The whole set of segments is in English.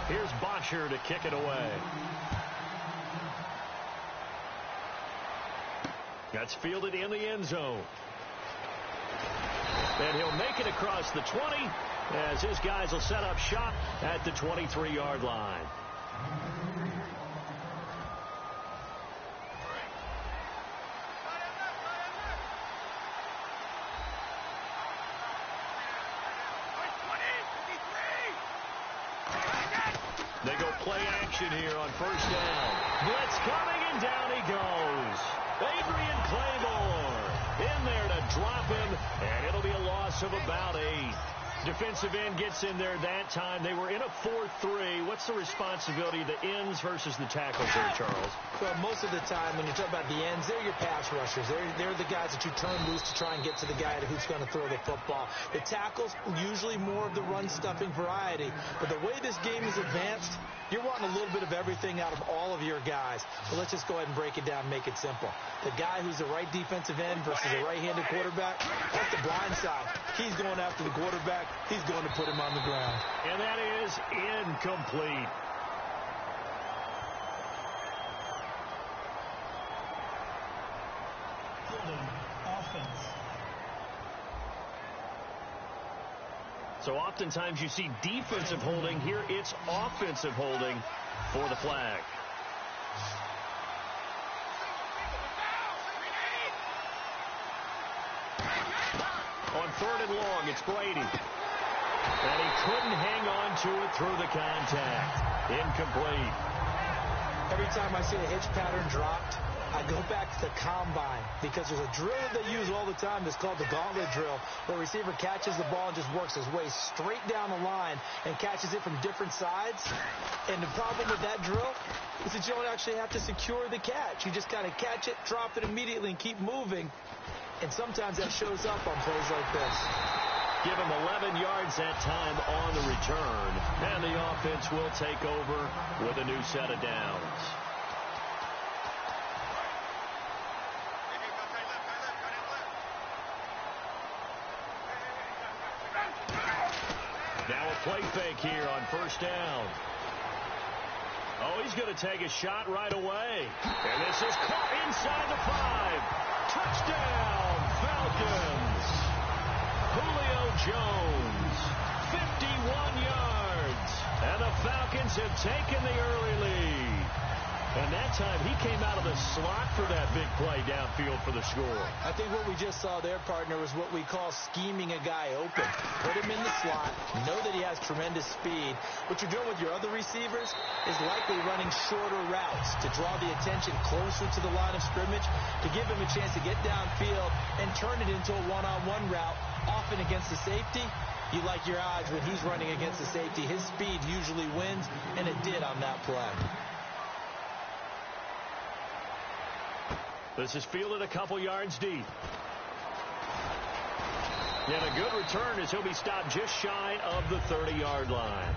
Here's Botcher to kick it away. That's fielded in the end zone. And he'll make it across the 20 as his guys will set up shop at the 23-yard line. They go play action here on first down. Blitz coming, and down he goes. Adrian Claymore in there to drop him, and it'll be a loss of about 8. Defensive end gets in there that time. They were in a 4-3. What's the responsibility of the ends versus the tackles there, Charles? Well, most of the time when you talk about the ends, they're your pass rushers. They're the guys that you turn loose to try and get to the guy who's going to throw the football. The tackles, usually more of the run-stuffing variety. But the way this game is advanced, you're wanting a little bit of everything out of all of your guys. So let's just go ahead and break it down and make it simple. The guy who's the right defensive end versus a right-handed quarterback, that's the blind side. He's going after the quarterback. He's going to put him on the ground. And that is incomplete. Offense. So oftentimes you see defensive holding. Here it's offensive holding for the flag. On 3rd and long, it's Brady. And he couldn't hang on to it through the contact. Incomplete. Every time I see a hitch pattern dropped, I go back to the combine because there's a drill they use all the time that's called the gauntlet drill, where a receiver catches the ball and just works his way straight down the line and catches it from different sides. And the problem with that drill is that you don't actually have to secure the catch. You just kind of catch it, drop it immediately, and keep moving. And sometimes that shows up on plays like this. Give him 11 yards that time on the return. And the offense will take over with a new set of downs. Now a play fake here on first down. Oh, he's going to take a shot right away. And this is caught inside the 5. Touchdown, Falcons. Julio Jones, 51 yards. And the Falcons have taken the early lead. And that time he came out of the slot for that big play downfield for the score. I think what we just saw there, partner, was what we call scheming a guy open. Put him in the slot, know that he has tremendous speed. What you're doing with your other receivers is likely running shorter routes to draw the attention closer to the line of scrimmage, to give him a chance to get downfield and turn it into a one-on-one route, often against the safety. You like your odds when he's running against the safety. His speed usually wins, and it did on that play. This is fielded a couple yards deep. And a good return as he'll be stopped just shy of the 30-yard line.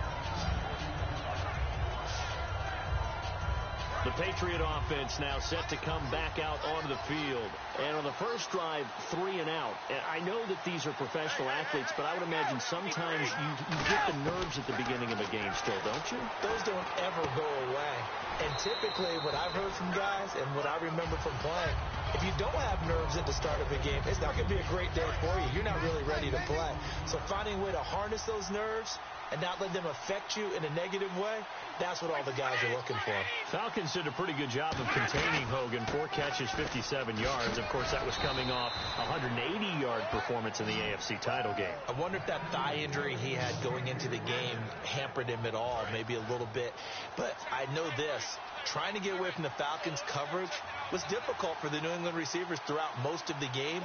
The Patriot offense now set to come back out onto the field. And on the first drive, 3 and out. And I know that these are professional athletes, but I would imagine sometimes you get the nerves at the beginning of a game still, don't you? Those don't ever go away. And typically what I've heard from guys and what I remember from playing, if you don't have nerves at the start of a game, it's not going to be a great day for you. You're not really ready to play. So finding a way to harness those nerves and not let them affect you in a negative way, that's what all the guys are looking for. Falcons did a pretty good job of containing Hogan. 4 catches, 57 yards. Of course, that was coming off a 180-yard performance in the AFC title game. I wonder if that thigh injury he had going into the game hampered him at all, maybe a little bit. But I know this. Trying to get away from the Falcons' coverage was difficult for the New England receivers throughout most of the game.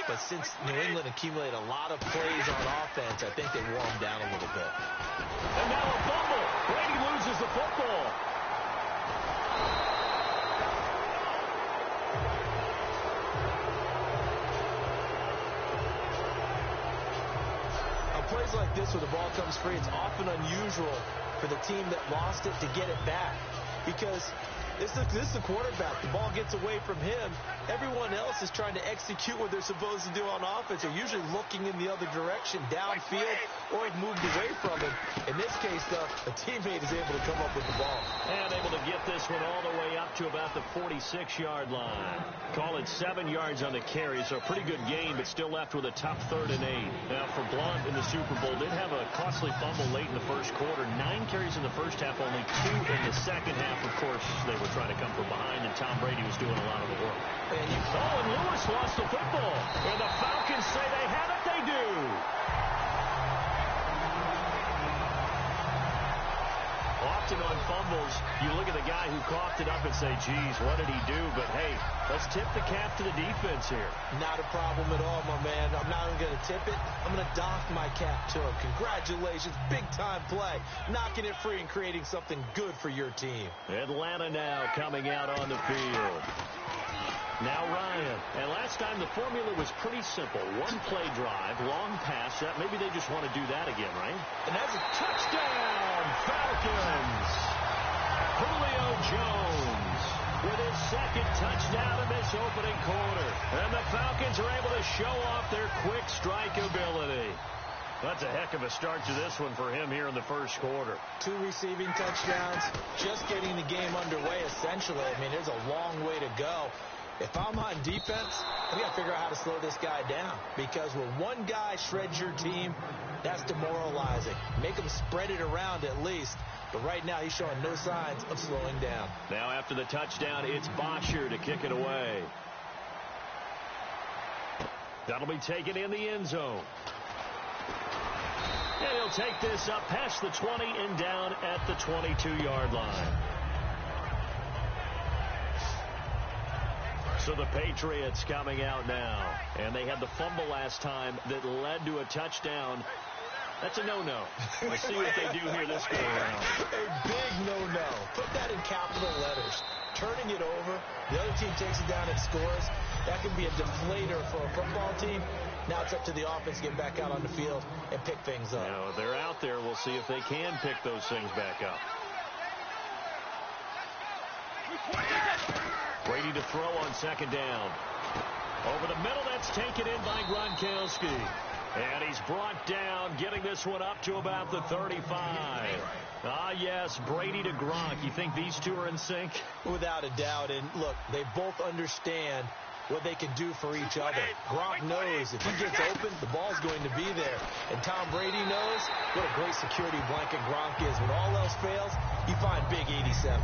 But since New England accumulated a lot of plays on offense, I think they wore them down a little bit. And now a fumble. Brady loses the football. On plays like this where the ball comes free, it's often unusual for the team that lost it to get it back. Because this is the quarterback. The ball gets away from him. Everyone else is trying to execute what they're supposed to do on offense. They're usually looking in the other direction, downfield, or have moved away from him. And In this case, though, a teammate is able to come up with the ball. And able to get this one all the way up to about the 46-yard line. Call it 7 yards on the carry, so a pretty good gain, but still left with a tough 3rd and 8. Now, for Blount in the Super Bowl, did have a costly fumble late in the first quarter. 9 carries in the first half, only 2 in the second half. Of course, they were trying to come from behind, and Tom Brady was doing a lot of the work. And Lewis lost the football. And the Falcons say they have it. They do. Often on fumbles, you look at the guy who coughed it up and say, geez, what did he do? But, hey, let's tip the cap to the defense here. Not a problem at all, my man. I'm not even going to tip it. I'm going to doff my cap to him. Congratulations. Big-time play. Knocking it free and creating something good for your team. Atlanta now coming out on the field. Now Ryan. And last time the formula was pretty simple. 1-play drive, long pass. Maybe they just want to do that again, right? And that's a touchdown, Falcons. Julio Jones with his 2nd touchdown in this opening quarter. And the Falcons are able to show off their quick strike ability. That's a heck of a start to this one for him here in the first quarter. 2 receiving touchdowns, just getting the game underway, essentially. I mean, there's a long way to go. If I'm on defense, I've got to figure out how to slow this guy down. Because when one guy shreds your team, that's demoralizing. Make him spread it around at least. But right now, he's showing no signs of slowing down. Now after the touchdown, it's Bosher to kick it away. That'll be taken in the end zone. And he'll take this up past the 20 and down at the 22-yard line. So the Patriots coming out now. And they had the fumble last time that led to a touchdown. That's a no-no. We'll see what they do here this go around. A big no-no. Put that in capital letters. Turning it over, the other team takes it down and scores. That could be a deflator for a football team. Now it's up to the offense to get back out on the field and pick things up. Now, they're out there. We'll see if they can pick those things back up. Brady to throw on 2nd down. Over the middle, that's taken in by Gronkowski. And he's brought down, getting this one up to about the 35. Ah, yes, Brady to Gronk. You think these two are in sync? Without a doubt. And, look, they both understand what they can do for each other. Gronk knows if he gets open, the ball's going to be there. And Tom Brady knows what a great security blanket Gronk is. When all else fails, you find Big 87.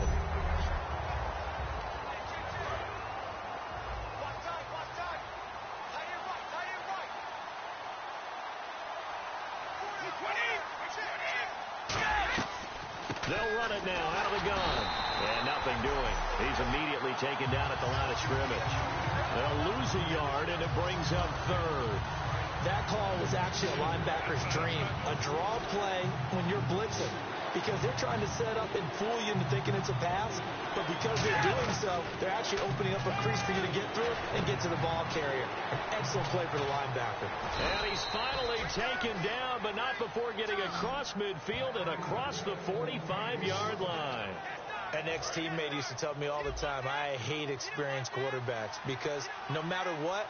They'll run it now out of the gun. And nothing doing. He's immediately taken down at the line of scrimmage. They'll lose a yard, and it brings up 3rd. That call was actually a linebacker's dream. A draw play when you're blitzing. Because they're trying to set up and fool you into thinking it's a pass. But because they're doing so, they're actually opening up a crease for you to get through and get to the ball carrier. An excellent play for the linebacker. And he's finally taken down, but not before getting across midfield and across the 45-yard line. An ex-teammate used to tell me all the time, I hate experienced quarterbacks because no matter what,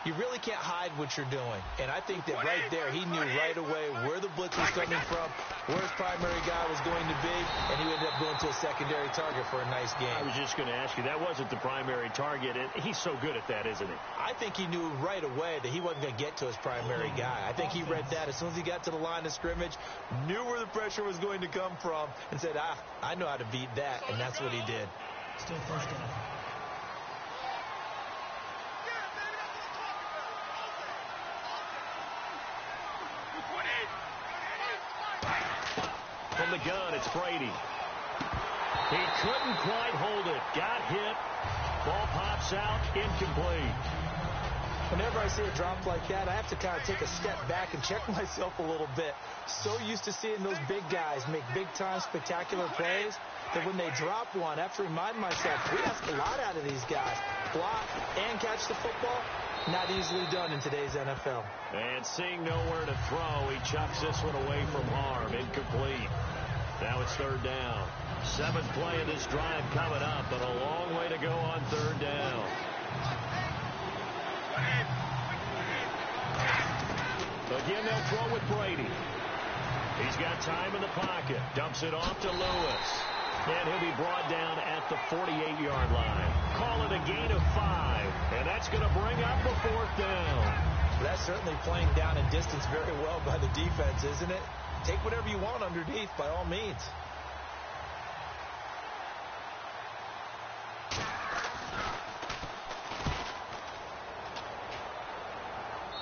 you really can't hide what you're doing. And I think that right there, he knew right away where the blitz was coming from, where his primary guy was going to be, and he ended up going to a secondary target for a nice game. I was just going to ask you, that wasn't the primary target, and he's so good at that, isn't he? I think he knew right away that he wasn't going to get to his primary guy. I think he read that as soon as he got to the line of scrimmage, knew where the pressure was going to come from, and said, I know how to beat that, and that's what he did. Still 1st down. From the gun, it's Brady. He couldn't quite hold it. Got hit. Ball pops out. Incomplete. Whenever I see a drop like that, I have to kind of take a step back and check myself a little bit. So used to seeing those big guys make big-time spectacular plays that when they drop one, I have to remind myself, we ask a lot out of these guys. Block and catch the football, not easily done in today's NFL. And seeing nowhere to throw, he chucks this one away from harm. Incomplete. Now it's 3rd down. 7th play of this drive coming up, but a long way to go on 3rd down. Again, they'll throw with Brady. He's got time in the pocket. Dumps it off to Lewis. And he'll be brought down at the 48-yard line. Call it a gain of 5. And that's going to bring up the 4th down. That's certainly playing down in distance very well by the defense, isn't it? Take whatever you want underneath, by all means.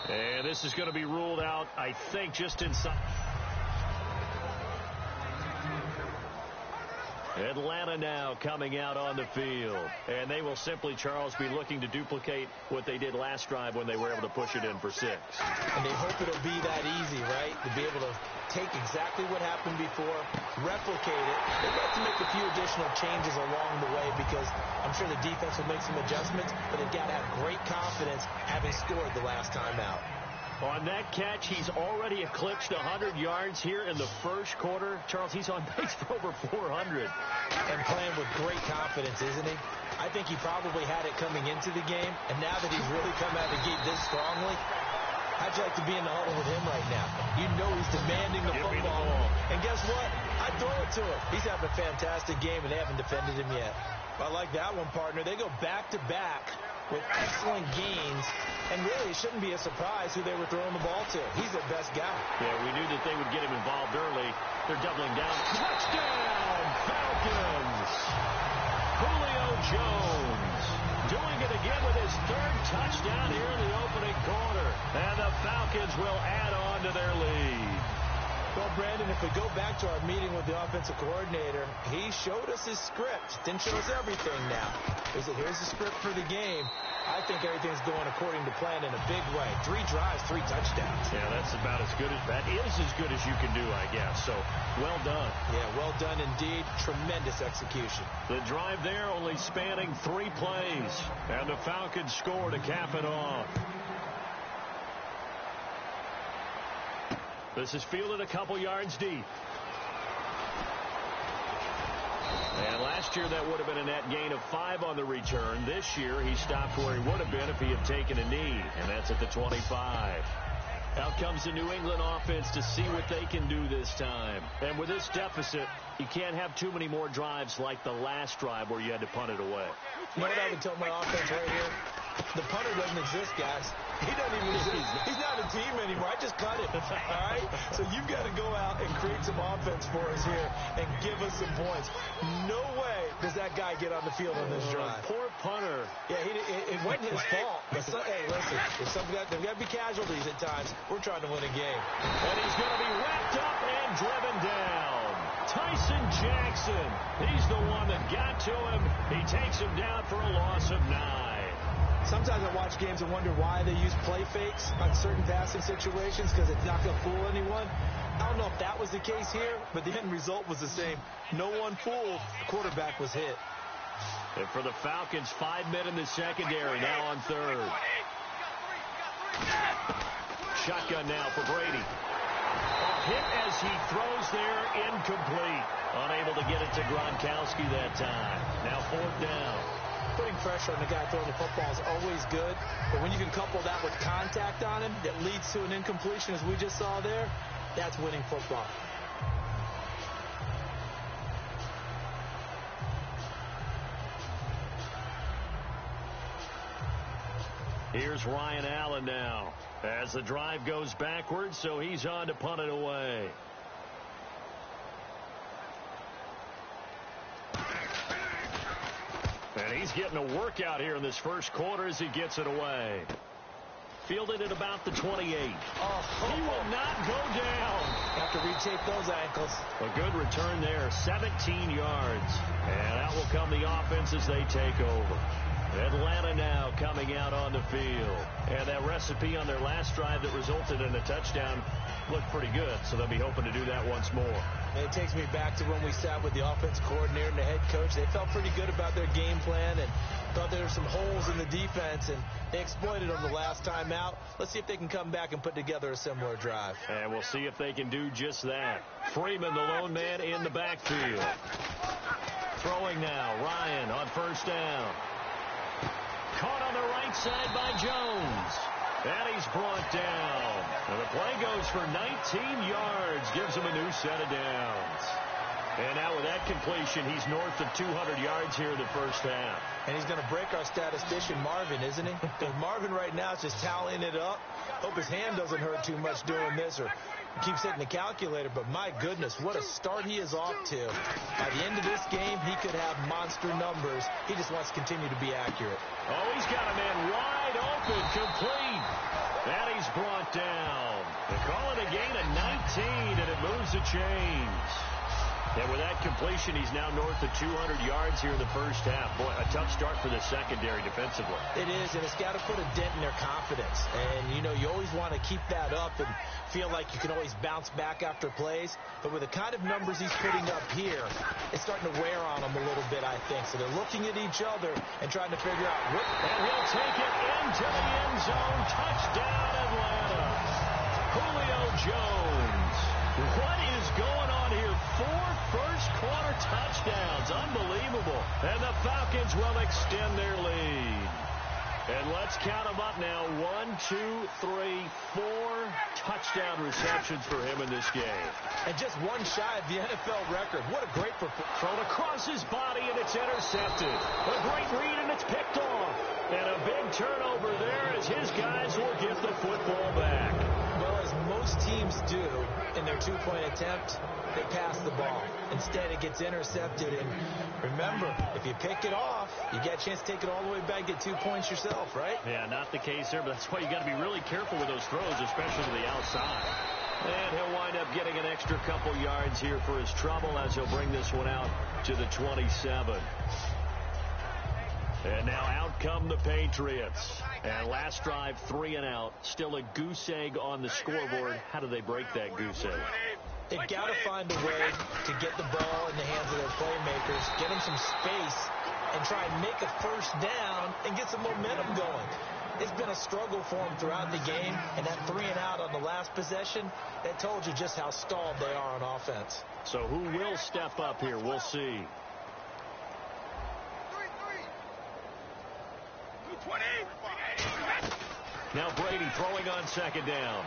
And this is going to be ruled out, I think, just inside. Atlanta now coming out on the field. And they will simply, Charles, be looking to duplicate what they did last drive when they were able to push it in for 6. And they hope it'll be that easy, right? To be able to take exactly what happened before, replicate it. They have to make a few additional changes along the way because I'm sure the defense will make some adjustments, but they've got to have great confidence having scored the last time out. On that catch, he's already eclipsed 100 yards here in the first quarter. Charles, he's on pace for over 400. And playing with great confidence, isn't he? I think he probably had it coming into the game, and now that he's really come out of the gate this strongly, how'd you like to be in the huddle with him right now? You know he's demanding the football. Me the ball. And guess what? I'd throw it to him. He's having a fantastic game, and they haven't defended him yet. I like that one, partner. They go back-to-back with excellent gains, and really it shouldn't be a surprise who they were throwing the ball to. He's their best guy. Yeah, we knew that they would get him involved early. They're doubling down. Touchdown, Falcons! Julio Jones doing it again with his 3rd touchdown here in the opening quarter. And the Falcons will add on to their lead. Well, Brandon, if we go back to our meeting with the offensive coordinator, he showed us his script. Didn't show us everything now. He said, here's the script for the game. I think everything's going according to plan in a big way. 3 drives, 3 touchdowns. Yeah, that's about as good as you can do, I guess. So, well done. Yeah, well done indeed. Tremendous execution. The drive there only spanning 3 plays. And the Falcons score to cap it off. This is fielded a couple yards deep. And last year that would have been a net gain of 5 on the return. This year he stopped where he would have been if he had taken a knee, and that's at the 25. Out comes the New England offense to see what they can do this time. And with this deficit, you can't have too many more drives like the last drive where you had to punt it away. You know what I would tell my offense right here? The punter doesn't exist, guys. He doesn't even exist. He's not a team anymore. I just cut him. All right? So you've got to go out and create some offense for us here and give us some points. No way does that guy get on the field on this drive. Poor punter. Yeah, it wasn't his fault. But hey, listen, there's got to be casualties at times. We're trying to win a game. And he's going to be wrapped up and driven down. Tyson Jackson. He's the one that got to him. He takes him down for a loss of 9. Sometimes I watch games and wonder why they use play fakes on certain passing situations because it's not going to fool anyone. I don't know if that was the case here, but the end result was the same. No one fooled. The quarterback was hit. And for the Falcons, 5 men in the secondary, now on 3rd. Shotgun now for Brady. Hit as he throws there, incomplete. Unable to get it to Gronkowski that time. Now 4th down. Putting pressure on the guy throwing the football is always good, but when you can couple that with contact on him that leads to an incompletion, as we just saw there, that's winning football. Here's Ryan Allen now as the drive goes backwards, so he's on to punt it away. And he's getting a workout here in this first quarter as he gets it away. Fielded at about the 28. He will not go down. Have to retape those ankles. A good return there, 17 yards. And out will come the offense as they take over. Atlanta now coming out on the field. And that recipe on their last drive that resulted in a touchdown looked pretty good, so they'll be hoping to do that once more. And it takes me back to when we sat with the offense coordinator and the head coach. They felt pretty good about their game plan and thought there were some holes in the defense, and they exploited them the last time out. Let's see if they can come back and put together a similar drive. And we'll see if they can do just that. Freeman, the lone man in the backfield. Throwing now, Ryan on 1st down. Caught on the right side by Jones. And he's brought down. And the play goes for 19 yards, gives him a new set of downs. And now with that completion, he's north of 200 yards here in the first half. And he's going to break our statistician, Marvin, isn't he? Because Marvin right now is just tallying it up. Hope his hand doesn't hurt too much doing this, or he keeps hitting the calculator. But my goodness, what a start he is off to. By the end of this game, he could have monster numbers. He just wants to continue to be accurate. Oh, he's got a man wide open, complete. And he's brought down. They call it a gain of 19, and it moves the chains. And with that completion, he's now north of 200 yards here in the first half. Boy, a tough start for the secondary defensively. It is, and it's got to put a dent in their confidence. And, you know, you always want to keep that up and feel like you can always bounce back after plays. But with the kind of numbers he's putting up here, it's starting to wear on them a little bit, I think. So they're looking at each other and trying to figure out what. And he'll take it into the end zone. Touchdown, Atlanta. Julio Jones. What is going on here? 4 first-quarter touchdowns. Unbelievable. And the Falcons will extend their lead. And let's count them up now. 1, 2, 3, 4 touchdown receptions for him in this game. And just one shy of the NFL record. What a great performance. Thrown across his body, and it's intercepted. A great read, and it's picked off. And a big turnover there as his guys will get the football back. Well, as most teams do in their two-point attempt, they pass the ball. Instead, it gets intercepted. And remember, if you pick it off, you get a chance to take it all the way back, get 2 points yourself, right? Yeah, not the case there, but that's why you got to be really careful with those throws, especially to the outside. And he'll wind up getting an extra couple yards here for his trouble as he'll bring this one out to the 27. And now out come the Patriots. And last drive, 3 and out. Still a goose egg on the scoreboard. How do they break that goose egg? They've got to find a way to get the ball in the hands of their playmakers, get them some space, and try and make a first down and get some momentum going. It's been a struggle for them throughout the game, and that 3 and out on the last possession, that told you just how stalled they are on offense. So who will step up here? We'll see. Now Brady throwing on second down.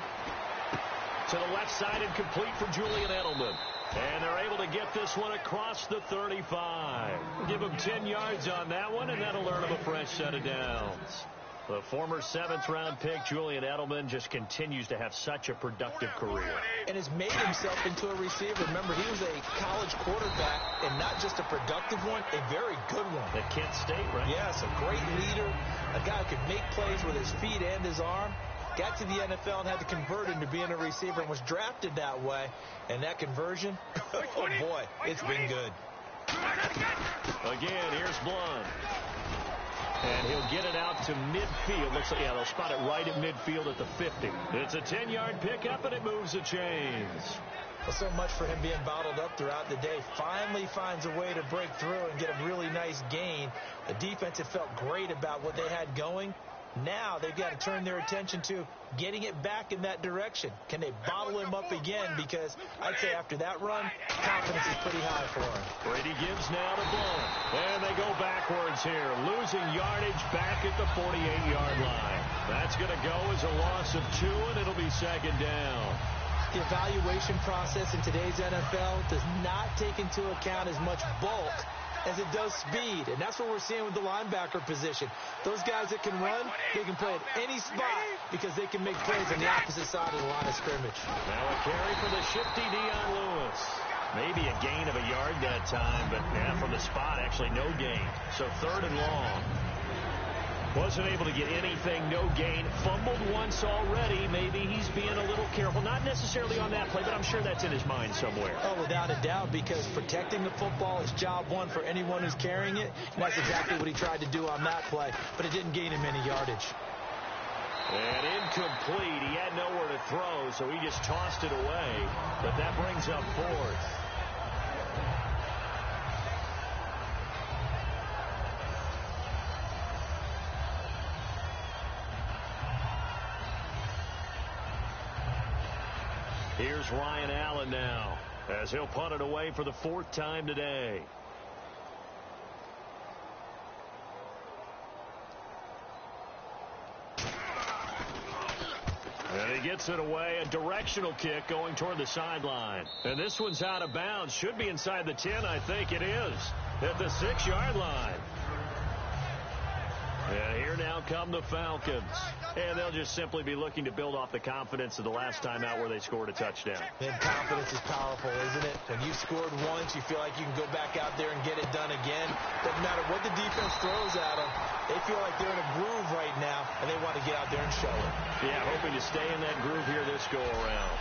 To the left side and complete for Julian Edelman. And they're able to get this one across the 35. Give him 10 yards on that one, and that'll earn him a fresh set of downs. The former 7th-round pick, Julian Edelman, just continues to have such a productive career. And has made himself into a receiver. Remember, he was a college quarterback, and not just a productive one, a very good one. At Kent State, right? Yes, a great leader, a guy who could make plays with his feet and his arm. Got to the NFL and had to convert into being a receiver and was drafted that way. And that conversion, oh boy, it's been good. Again, here's Blunt. And he'll get it out to midfield. Looks like, yeah, they'll spot it right at midfield at the 50. It's a 10-yard pickup, and it moves the chains. Well, so much for him being bottled up throughout the day. Finally finds a way to break through and get a really nice gain. The defense had felt great about what they had going. Now they've got to turn their attention to getting it back in that direction. Can they bottle him up again? Because I'd say after that run, confidence is pretty high for him. Brady gives now to Blunt. And they go backwards here, losing yardage back at the 48-yard line. That's going to go as a loss of 2, and it'll be second down. The evaluation process in today's NFL does not take into account as much bulk as it does speed, and that's what we're seeing with the linebacker position. Those guys that can run, they can play at any spot because they can make plays on the opposite side of the line of scrimmage. Now a carry for the shifty Dion Lewis. Maybe a gain of a yard that time, but yeah, from the spot, actually no gain. So 3rd and long. Wasn't able to get anything, no gain. Fumbled once already. Maybe he's being a little careful. Not necessarily on that play, but I'm sure that's in his mind somewhere. Oh, without a doubt, because protecting the football is job one for anyone who's carrying it. And that's exactly what he tried to do on that play, but it didn't gain him any yardage. And incomplete. He had nowhere to throw, so he just tossed it away. But that brings up 4th. Here's Ryan Allen now, as he'll punt it away for the 4th time today. gets it away. A directional kick going toward the sideline. And this one's out of bounds. Should be inside the 10, I think it is. At the 6-yard line. And here now come the Falcons. And they'll just simply be looking to build off the confidence of the last time out where they scored a touchdown. And confidence is powerful, isn't it? When you scored once, you feel like you can go back out there and get it done again. Doesn't matter what the defense throws at them. They feel like they're in a groove right now, and they want to get out there and show it. Yeah, hoping to stay in that groove here this go-around.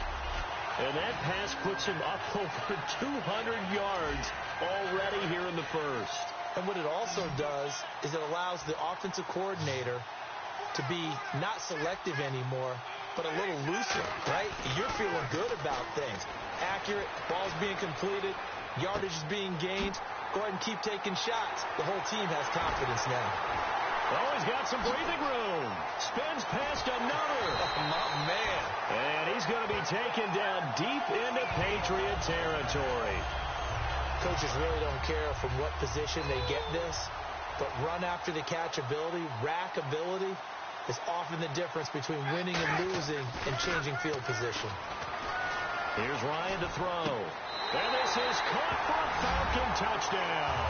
And that pass puts him up over 200 yards already here in the first. And what it also does is it allows the offensive coordinator to be not selective anymore, but a little looser, right? You're feeling good about things. Accurate, ball's being completed, yardage is being gained. Go ahead and keep taking shots. The whole team has confidence now. Oh, he's got some breathing room. Spins past another. Oh, my man. And he's going to be taken down deep into Patriot territory. Coaches really don't care from what position they get this, but run after the catch ability, rack ability, is often the difference between winning and losing and changing field position. Here's Ryan to throw. And this is caught for a Falcon touchdown.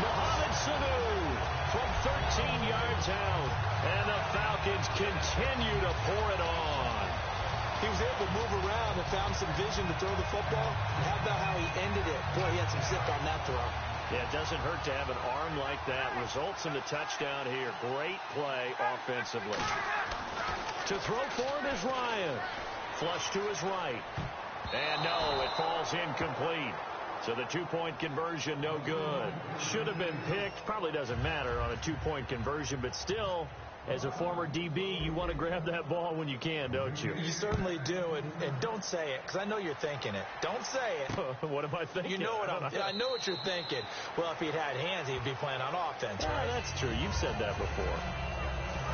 Mohamed Sanu from 13 yards out. And the Falcons continue to pour it on. He was able to move around and found some vision to throw the football. And how about how he ended it? Boy, he had some zip on that throw. Yeah, it doesn't hurt to have an arm like that. Results in the touchdown here. Great play offensively. To throw for it is Ryan. Flush to his right. And no, it falls incomplete. So the two-point conversion, no good. Should have been picked. Probably doesn't matter on a two-point conversion, but still, as a former DB, you want to grab that ball when you can, don't you? You certainly do, and don't say it, because I know you're thinking it. Don't say it. What am I thinking? You know what I know what you're thinking. Well, if he'd had hands, he'd be playing on offense, right? Yeah, that's true. You've said that before.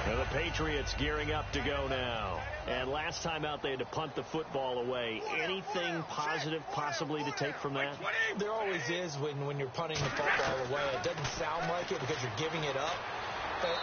Now the Patriots gearing up to go now. And last time out, they had to punt the football away. Anything positive possibly to take from that? There always is when you're punting the football away. It doesn't sound like it because you're giving it up. But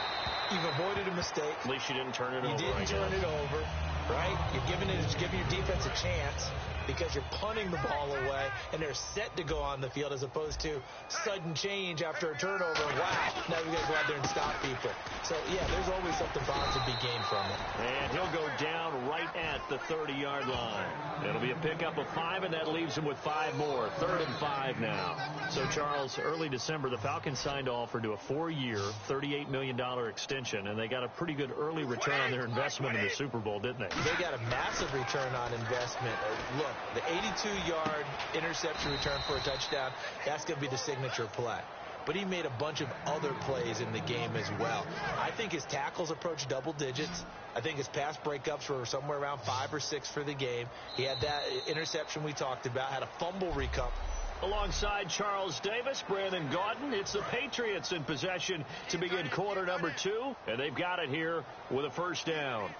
you've avoided a mistake. At least you didn't turn it over. You didn't turn it over, right? You're giving your defense a chance because you're punting the ball away, and they're set to go on the field as opposed to sudden change after a turnover. Wow, now we got to go out there and stop people. So, yeah, there's always something positive to be gained from it. And he'll go down right at the 30-yard line. It'll be a pickup of 5, and that leaves him with 5 more. 3rd and 5 now. So, Charles, early December, the Falcons signed off to a 4-year, $38 million extension, and they got a pretty good early return on their investment in the Super Bowl, didn't they? They got a massive return on investment. Look, the 82-yard interception return for a touchdown, that's going to be the signature play. But he made a bunch of other plays in the game as well. I think his tackles approached double digits. I think his pass breakups were somewhere around 5 or 6 for the game. He had that interception we talked about, had a fumble recovery. Alongside Charles Davis, Brandon Gaudin, it's the Patriots in possession to begin quarter number 2, and they've got it here with a first down.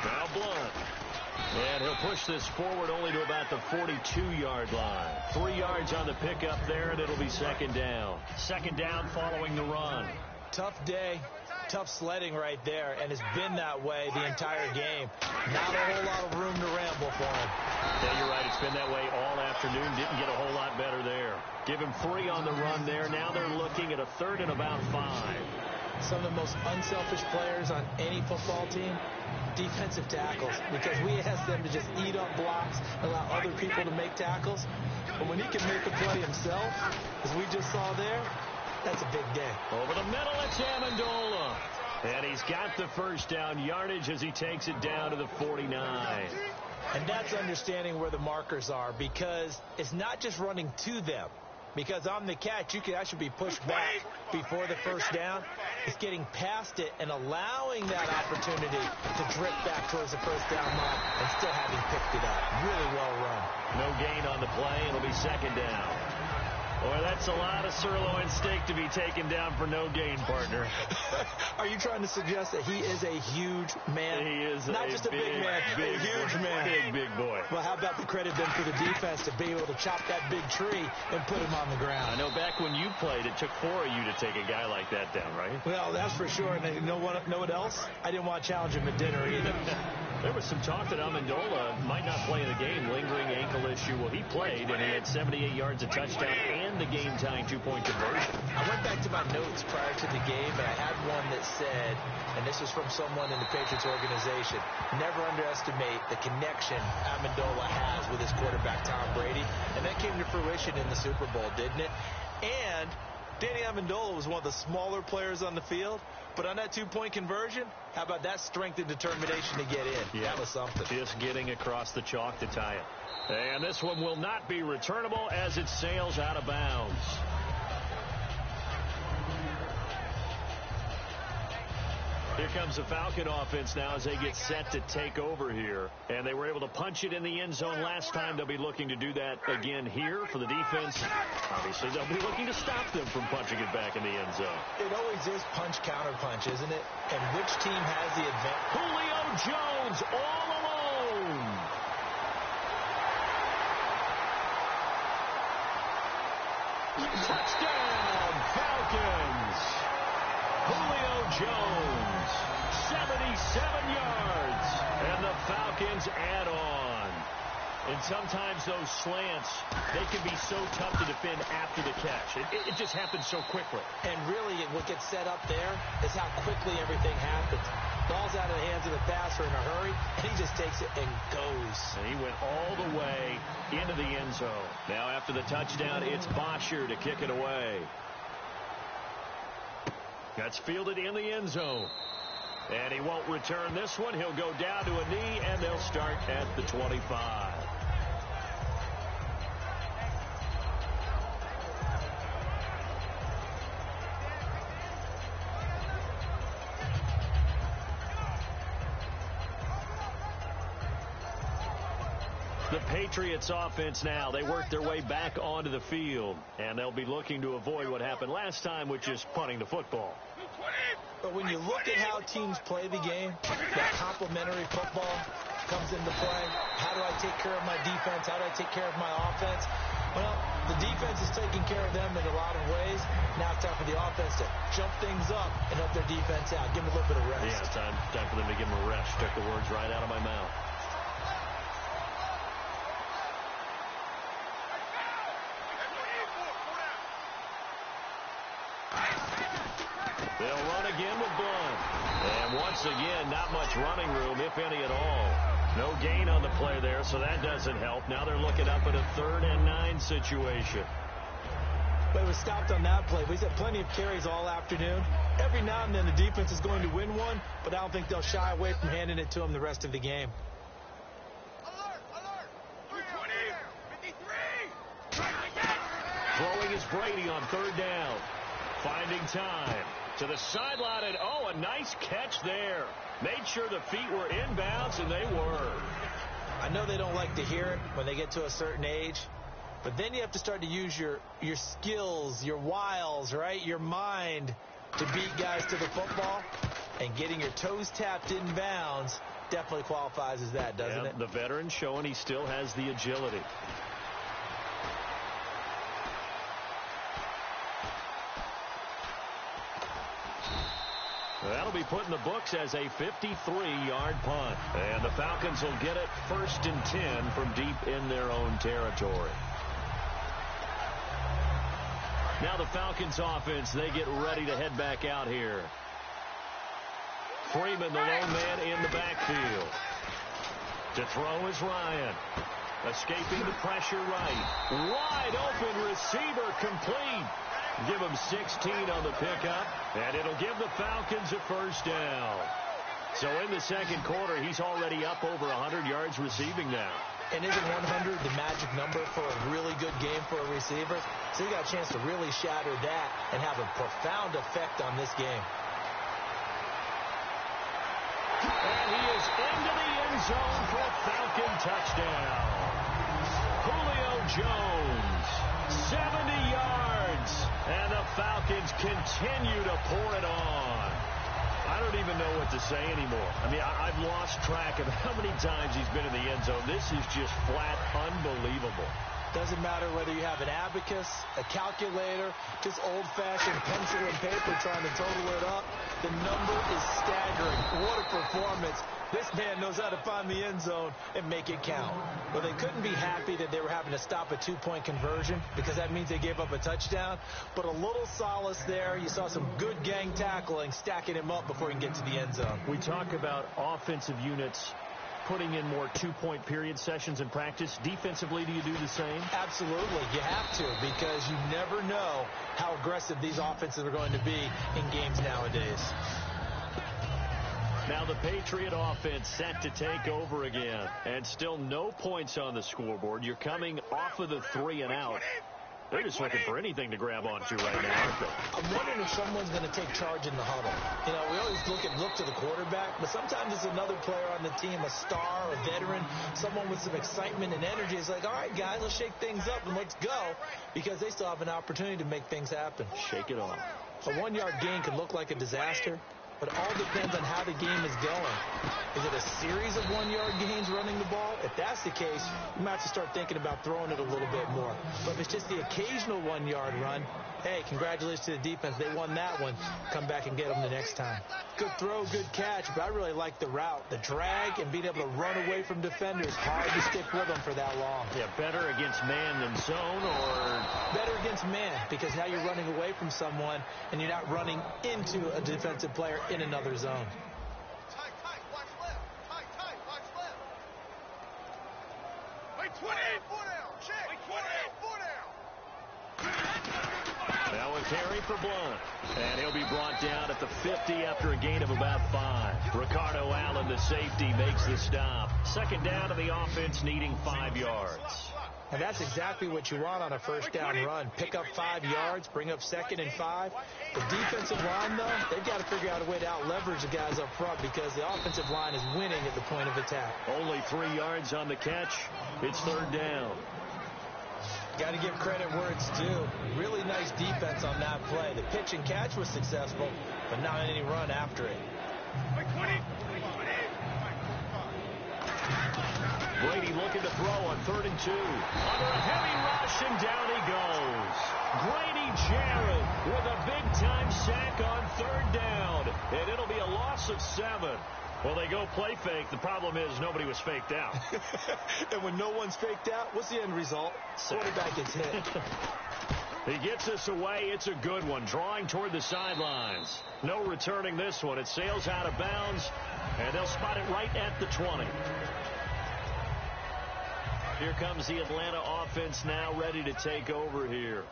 Now Blunt. And he'll push this forward only to about the 42-yard line. 3 yards on the pickup there, and it'll be 2nd down. 2nd down following the run. Tough day, tough sledding right there, and it's been that way the entire game. Not a whole lot of room to ramble for him. Yeah, you're right. It's been that way all afternoon. Didn't get a whole lot better there. Give him 3 on the run there. Now they're looking at a 3rd and about 5. Some of the most unselfish players on any football team, defensive tackles, because we ask them to just eat up blocks, allow other people to make tackles. But when he can make a play himself, as we just saw there, that's a big day. Over the middle, it's Amendola. And he's got the first down yardage as he takes it down to the 49. And that's understanding where the markers are, because it's not just running to them. Because on the catch, you can actually be pushed back before the first down. It's getting past it and allowing that opportunity to drift back towards the first down line and still having picked it up. Really well run. No gain on the play. It'll be 2nd down. Boy, that's a lot of sirloin steak to be taken down for no gain, partner. Are you trying to suggest that he is a huge man? He is not just a big man, a huge man. Big boy. Well, how about the credit then for the defense to be able to chop that big tree and put him on the ground? I know back when you played, it took 4 of you to take a guy like that down, right? Well, that's for sure. And you know what else? I didn't want to challenge him at dinner either. There was some talk that Amendola might not play in the game, lingering ankle issue. Well, he played, and he had 78 yards, a touchdown, and the game-tying two-point conversion. I went back to my notes prior to the game, and I had one that said, and this was from someone in the Patriots organization, never underestimate the connection Amendola has with his quarterback, Tom Brady. And that came to fruition in the Super Bowl, didn't it? And Danny Amendola was one of the smaller players on the field, but on that two-point conversion, how about that strength and determination to get in? Yeah. That was something. Just getting across the chalk to tie it. And this one will not be returnable as it sails out of bounds. Here comes the Falcon offense now as they get set to take over here. And they were able to punch it in the end zone last time. They'll be looking to do that again here for the defense. Obviously, they'll be looking to stop them from punching it back in the end zone. It always is punch-counter-punch, isn't it? And which team has the advantage? Julio Jones all alone. Touchdown, Falcons. Julio Jones, 77 yards, and the Falcons add on. And sometimes those slants, they can be so tough to defend after the catch. It just happens so quickly. And really, what gets set up there is how quickly everything happens. Ball's out of the hands of the passer in a hurry, and he just takes it and goes. And he went all the way into the end zone. Now after the touchdown, it's Bosher to kick it away. That's fielded in the end zone. And he won't return this one. He'll go down to a knee, and they'll start at the 25. The Patriots offense now, they work their way back onto the field, and they'll be looking to avoid what happened last time, which is punting the football. But when you look at how teams play the game, that complementary football comes into play. How do I take care of my defense? How do I take care of my offense? Well, the defense is taking care of them in a lot of ways. Now it's time for the offense to jump things up and help their defense out. Give them a little bit of rest. Yeah, time for them to give them a rest. Took the words right out of my mouth. They'll run again with Blunt. And once again, not much running room, if any at all. No gain on the play there, so that doesn't help. Now they're looking up at a 3rd and 9 situation. But it was stopped on that play. We've had plenty of carries all afternoon. Every now and then the defense is going to win one, but I don't think they'll shy away from handing it to them the rest of the game. Throwing is Brady on 3rd down. Finding time. To the sideline, and a nice catch there. Made sure the feet were inbounds, and they were. I know they don't like to hear it when they get to a certain age, but then you have to start to use your skills, your wiles, right? Your mind to beat guys to the football, and getting your toes tapped inbounds definitely qualifies as that, doesn't it? The veteran showing he still has the agility. That'll be put in the books as a 53-yard punt. And the Falcons will get it 1st and 10 from deep in their own territory. Now the Falcons offense, they get ready to head back out here. Freeman, the lone man in the backfield. To throw is Ryan. Escaping the pressure right. Wide open receiver complete. Give him 16 on the pickup, and it'll give the Falcons a 1st down. So in the second quarter, he's already up over 100 yards receiving now. And isn't 100 the magic number for a really good game for a receiver? So you got a chance to really shatter that and have a profound effect on this game. And he is into the end zone for a Falcon touchdown. Julio Jones. 70 yards. And the Falcons continue to pour it on. I don't even know what to say anymore. I mean, I've lost track of how many times he's been in the end zone. This is just flat unbelievable. Doesn't matter whether you have an abacus, a calculator, just old-fashioned pencil and paper trying to total it up. The number is staggering. What a performance. This man knows how to find the end zone and make it count. Well, they couldn't be happy that they were having to stop a two-point conversion because that means they gave up a touchdown. But a little solace there. You saw some good gang tackling, stacking him up before he can get to the end zone. We talk about offensive units putting in more two-point period sessions in practice. Defensively, do you do the same? Absolutely. You have to, because you never know how aggressive these offenses are going to be in games nowadays. Now the Patriot offense set to take over again. And still no points on the scoreboard. You're coming off of the 3 and out. They're just looking for anything to grab onto right now, aren't they? I'm wondering if someone's going to take charge in the huddle. You know, we always look to the quarterback, but sometimes it's another player on the team, a star, a veteran, someone with some excitement and energy. It's like, all right, guys, let's shake things up and let's go, because they still have an opportunity to make things happen. Shake it off. A 1-yard gain could look like a disaster, but it all depends on how the game is going. Is it a series of 1-yard gains running the ball? If that's the case, you might have to start thinking about throwing it a little bit more. But if it's just the occasional 1-yard run, hey, congratulations to the defense. They won that one. Come back and get them the next time. Good throw, good catch, but I really like the route. The drag and being able to run away from defenders. Hard to stick with them for that long. Yeah, better against man than zone, or? Better against man, because now you're running away from someone and you're not running into a defensive player in another zone. Tight, watch left. Tight, watch left. Wait, 20. Four down. Check. Wait, 20. Four down. Now a carry for Blunt. And he'll be brought down at the 50 after a gain of about 5. Ricardo Allen, the safety, makes the stop. Second down to the offense, needing 5 yards. And that's exactly what you want on a first down run. Pick up 5 yards, bring up 2nd and 5. The defensive line, though, they've got to figure out a way to out-leverage the guys up front because the offensive line is winning at the point of attack. Only 3 yards on the catch. It's 3rd down. Got to give credit where it's due. Really nice defense on that play. The pitch and catch was successful, but not any run after it. Brady looking to throw on 3rd and 2. Under a heavy rush, and down he goes. Grady Jarrett with a big-time sack on 3rd down, and it'll be a loss of 7. Well, they go play fake. The problem is nobody was faked out. And when no one's faked out, what's the end result? Quarterback gets hit. He gets us away. It's a good one. Drawing toward the sidelines. No returning this one. It sails out of bounds, and they'll spot it right at the 20. Here comes the Atlanta offense now ready to take over here.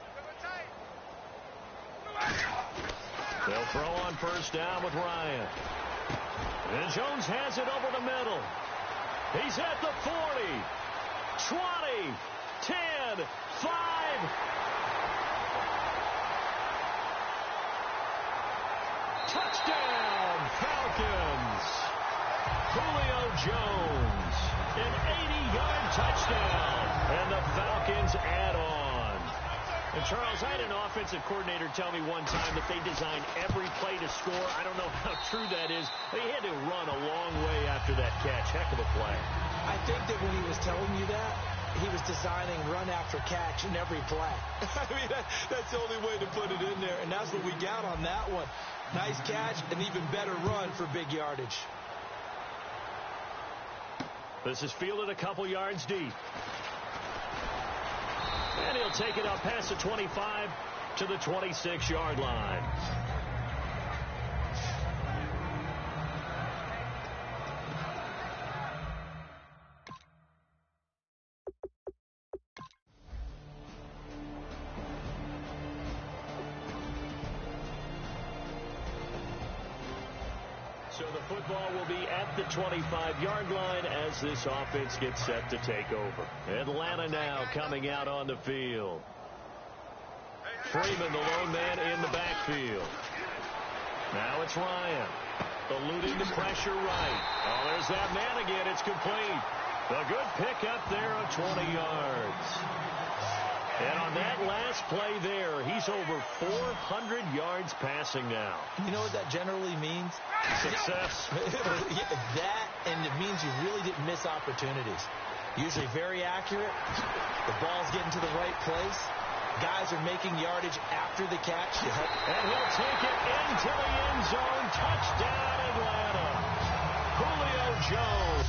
They'll throw on 1st down with Ryan. And Jones has it over the middle. He's at the 40, 20, 10, 5. Touchdown, Falcons. Julio Jones, an 80-yard touchdown, and the Falcons add on. And Charles, I had an offensive coordinator tell me one time that they designed every play to score. I don't know how true that is. They had to run a long way after that catch. Heck of a play. I think that when he was telling you that, he was designing run after catch in every play. I mean, that's the only way to put it in there, and that's what we got on that one. Nice catch, an even better run for big yardage. This is fielded a couple yards deep. And he'll take it up past the 25 to the 26-yard line. So the football will be at the 25-yard line as this offense gets set to take over. Atlanta now coming out on the field. Freeman, the lone man in the backfield. Now it's Ryan. Eluding the pressure right. Oh, there's that man again. It's complete. A good pickup there on 20 yards. And on that last play there, he's over 400 yards passing now. You know what that generally means? Success. That, and it means you really didn't miss opportunities. Usually very accurate. The ball's getting to the right place. Guys are making yardage after the catch. And he'll take it into the end zone. Touchdown, Atlanta. Julio Jones.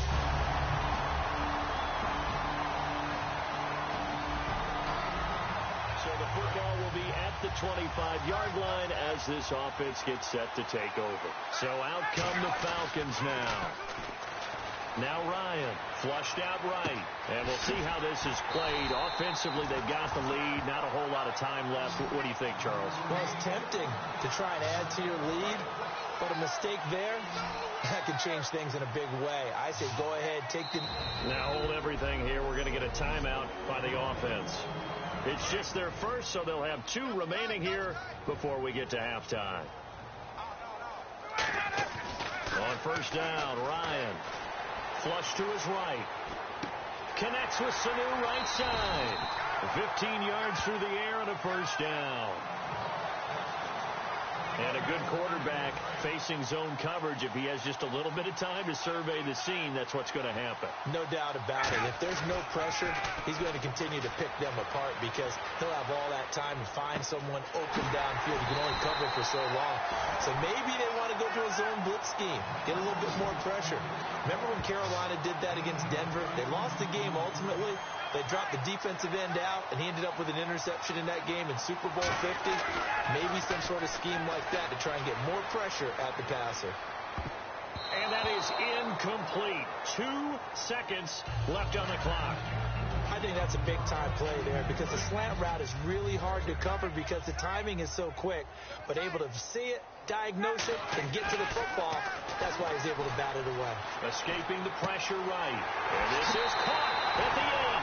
So the football will be at the 25-yard line as this offense gets set to take over. So out come the Falcons now. Now Ryan, flushed out right. And we'll see how this is played. Offensively, they've got the lead. Not a whole lot of time left. What do you think, Charles? Well, it's tempting to try and add to your lead, but a mistake there, that can change things in a big way. I say go ahead, take the... Now hold everything here. We're going to get a timeout by the offense. It's just their first, so they'll have 2 remaining here before we get to halftime. On first down, Ryan. Flush to his right. Connects with Sanu right side. 15 yards through the air and a first down. And a good quarterback facing zone coverage. If he has just a little bit of time to survey the scene, that's what's going to happen. No doubt about it. If there's no pressure, he's going to continue to pick them apart because he'll have all that time to find someone open downfield. He can only cover for so long. So maybe they want to go to a zone blitz scheme, get a little bit more pressure. Remember when Carolina did that against Denver? They lost the game ultimately. They dropped the defensive end out, and he ended up with an interception in that game in Super Bowl 50. Maybe some sort of scheme like that to try and get more pressure at the passer. And that is incomplete. 2 seconds left on the clock. I think that's a big-time play there because the slant route is really hard to cover because the timing is so quick. But able to see it, diagnose it, and get to the football, that's why he's able to bat it away. Escaping the pressure right. And this is caught at the 8.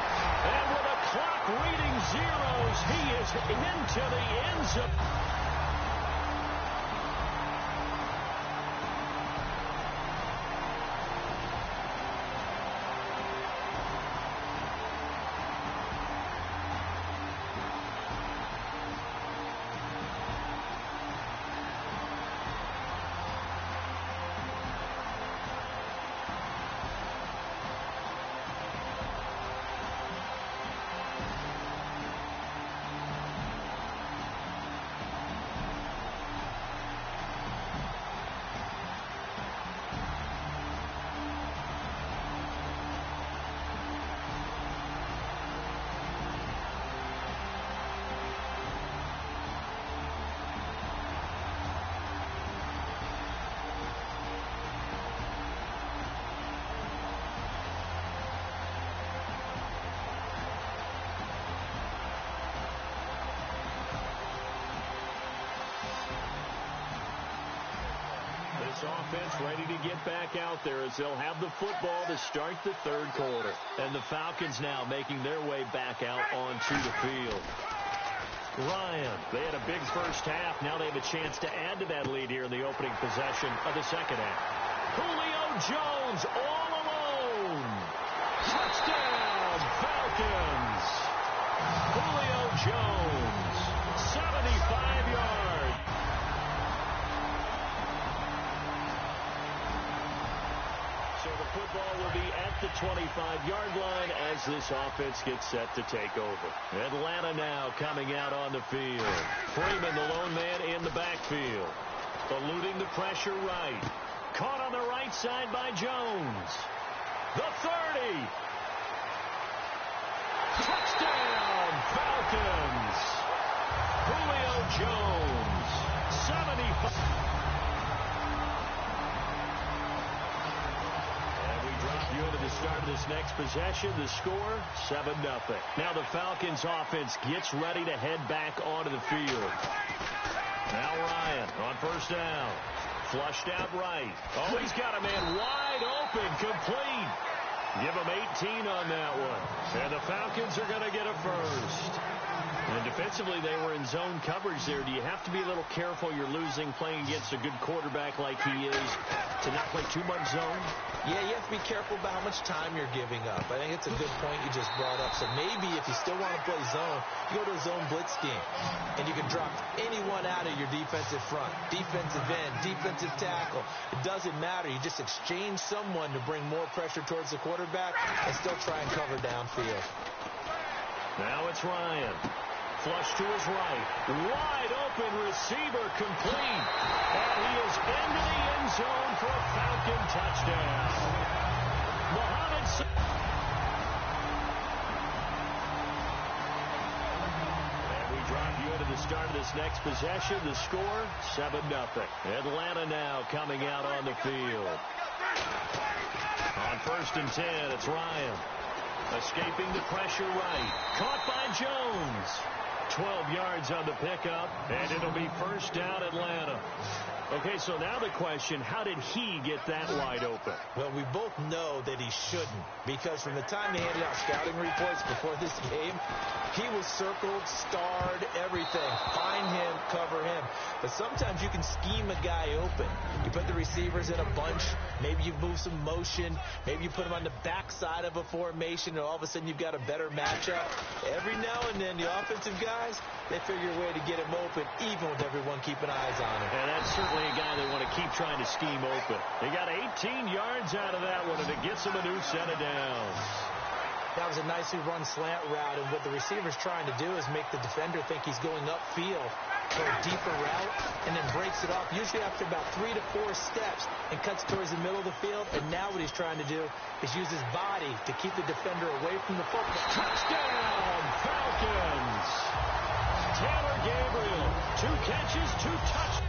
And with a clock reading zeros, he is into the end zone. Offense ready to get back out there as they'll have the football to start the third quarter. And the Falcons now making their way back out onto the field. Ryan, they had a big first half. Now they have a chance to add to that lead here in the opening possession of the second half. Julio Jones all alone. Touchdown, Falcons. Julio Jones, 75 yards. So the football will be at the 25-yard line as this offense gets set to take over. Atlanta now coming out on the field. Freeman, the lone man in the backfield. Eluding the pressure right. Caught on the right side by Jones. The 30. Touchdown, Falcons. Julio Jones, 75. You into the start of this next possession. The score, 7-0. Now the Falcons offense gets ready to head back onto the field. Now Ryan on first down. Flushed out right. Oh, he's got a man wide open, complete. Give him 18 on that one. And the Falcons are going to get a first. And defensively, they were in zone coverage there. Do you have to be a little careful? You're losing playing against a good quarterback like he is to not play too much zone? Yeah, you have to be careful about how much time you're giving up. I think it's a good point you just brought up. So maybe if you still want to play zone, you go to a zone blitz scheme. And you can drop anyone out of your defensive front. Defensive end, defensive tackle. It doesn't matter. You just exchange someone to bring more pressure towards the quarterback and still try and cover downfield. Now it's Ryan. Flush to his right. Wide open receiver complete. And he is into the end zone for a Falcon touchdown. Mohamed And we drop you into the start of this next possession. The score, 7-0. Atlanta now coming out on the field. On 1st and 10, it's Ryan. Escaping the pressure right. Caught by Jones. 12 yards on the pickup, and it'll be 1st down Atlanta. Okay, so now the question, how did he get that wide open? Well, we both know that he shouldn't, because from the time they handed out scouting reports before this game, he was circled, starred, everything. Find him, cover him. But sometimes you can scheme a guy open. You put the receivers in a bunch. Maybe you move some motion. Maybe you put them on the backside of a formation, and all of a sudden you've got a better matchup. Every now and then, the offensive guys, they figure a way to get him open, even with everyone keeping eyes on him. And that's certainly a guy they want to keep trying to scheme open. They got 18 yards out of that one, and it gets them a new set of downs. That was a nicely run slant route, and what the receiver's trying to do is make the defender think he's going upfield for a deeper route, and then breaks it off, usually after about 3 to 4 steps, and cuts towards the middle of the field. And now what he's trying to do is use his body to keep the defender away from the football. Touchdown, Falcons! Taylor Gabriel, 2 catches, 2 touchdowns.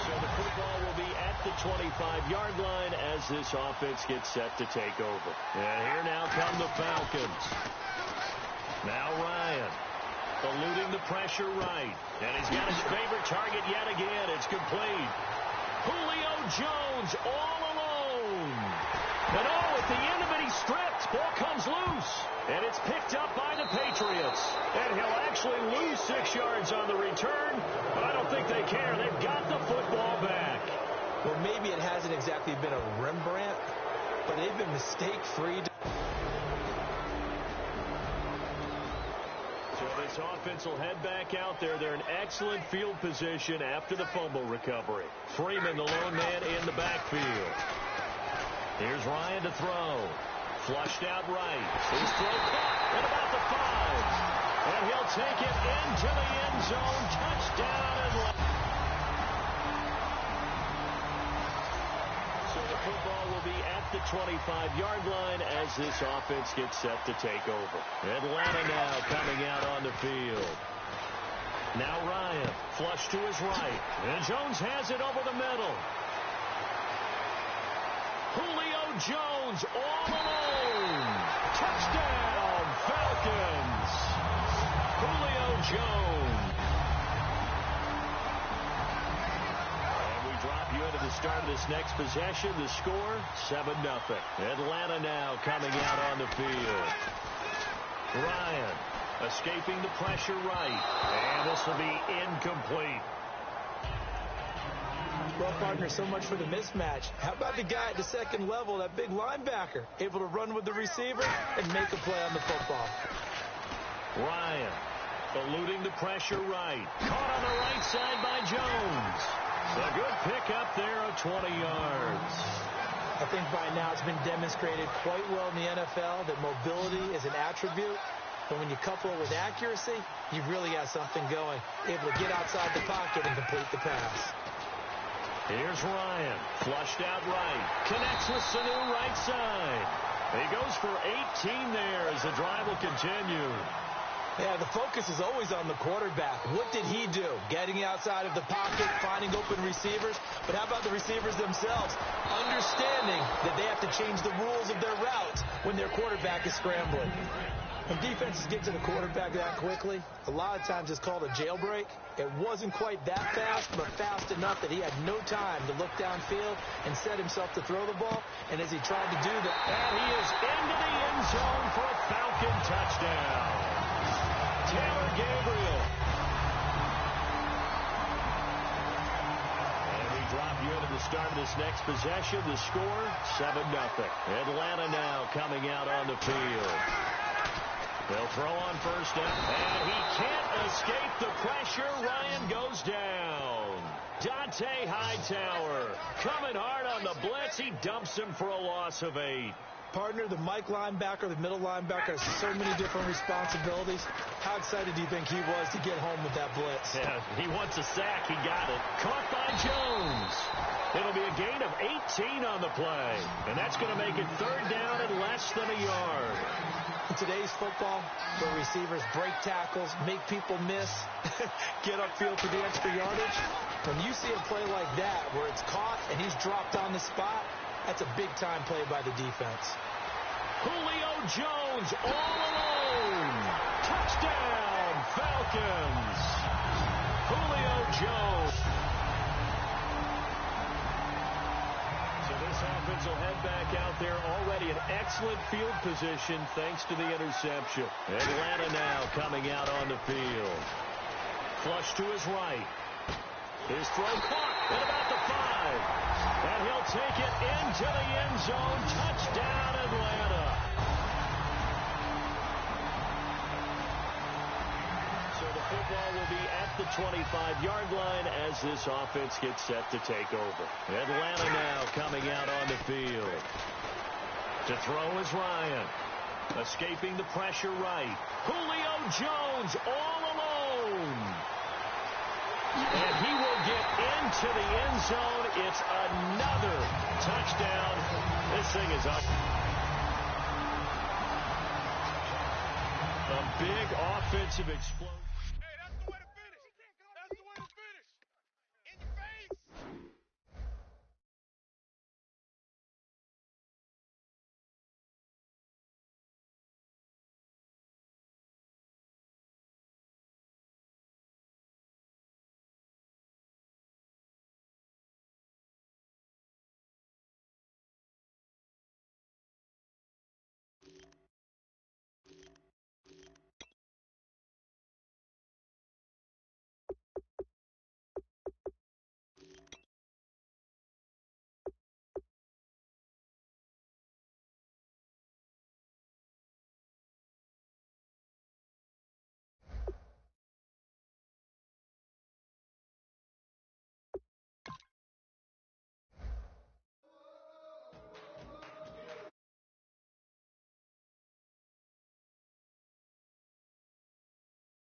So the football will be at the 25-yard line as this offense gets set to take over. And here now come the Falcons. Now Ryan, eluding the pressure right. And he's got his favorite target yet again. It's complete. Julio Jones all alone. And at the end of it, he stripped. Ball comes loose. And it's picked up by the Patriots. And he'll actually lose 6 yards on the return. But I don't think they care. They've got the football back. Well, maybe it hasn't exactly been a Rembrandt, but they've been mistake-free. So this offense will head back out there. They're in excellent field position after the fumble recovery. Freeman, the lone man, in the backfield. Here's Ryan to throw. Flushed out right. His throw caught at about the 5. And he'll take it into the end zone. Touchdown Atlanta. So the football will be at the 25-yard line as this offense gets set to take over. Atlanta now coming out on the field. Now Ryan, flush to his right. And Jones has it over the middle. Julio Jones all alone. Touchdown, Falcons. Julio Jones. And we drop you into the start of this next possession. The score, 7-0. Atlanta now coming out on the field. Ryan escaping the pressure right. And this will be incomplete. Well, partner, so much for the mismatch. How about the guy at the second level, that big linebacker, able to run with the receiver and make a play on the football? Ryan eluding the pressure right. Caught on the right side by Jones. A good pickup there of 20 yards. I think by now it's been demonstrated quite well in the NFL that mobility is an attribute. But when you couple it with accuracy, you've really got something going. Able to get outside the pocket and complete the pass. Here's Ryan, flushed out right, connects with Sanu right side. He goes for 18 there as the drive will continue. Yeah, the focus is always on the quarterback. What did he do? Getting outside of the pocket, finding open receivers. But how about the receivers themselves? Understanding that they have to change the rules of their routes when their quarterback is scrambling. When defenses get to the quarterback that quickly, a lot of times it's called a jailbreak. It wasn't quite that fast, but fast enough that he had no time to look downfield and set himself to throw the ball. And as he tried to do that, and he is into the end zone for a Falcon touchdown. Taylor Gabriel. And we drop you into the start of this next possession. The score, 7-0. Atlanta now coming out on the field. They'll throw on first down, and he can't escape the pressure. Ryan goes down. Dante Hightower coming hard on the blitz. He dumps him for a loss of 8. Partner, the Mike linebacker, the middle linebacker has so many different responsibilities. How excited do you think he was to get home with that blitz? Yeah, he wants a sack. He got it. Caught by Jones. It'll be a gain of 18 on the play, and that's going to make it third down and less than a yard. In today's football, where receivers break tackles, make people miss, get upfield for the extra yardage, when you see a play like that where it's caught and he's dropped on the spot, that's a big-time play by the defense. Julio Jones all alone. Touchdown, Falcons. Julio Jones. So this offense will head back out there, already in excellent field position thanks to the interception. Atlanta now coming out on the field. Flush to his right. His throw caught at about the 5. And he'll take it into the end zone. Touchdown, Atlanta. So the football will be at the 25-yard line as this offense gets set to take over. Atlanta now coming out on the field. To throw is Ryan. Escaping the pressure right. Julio Jones all alone. And he will get into the end zone. It's another touchdown. This thing is up. A big offensive explosion.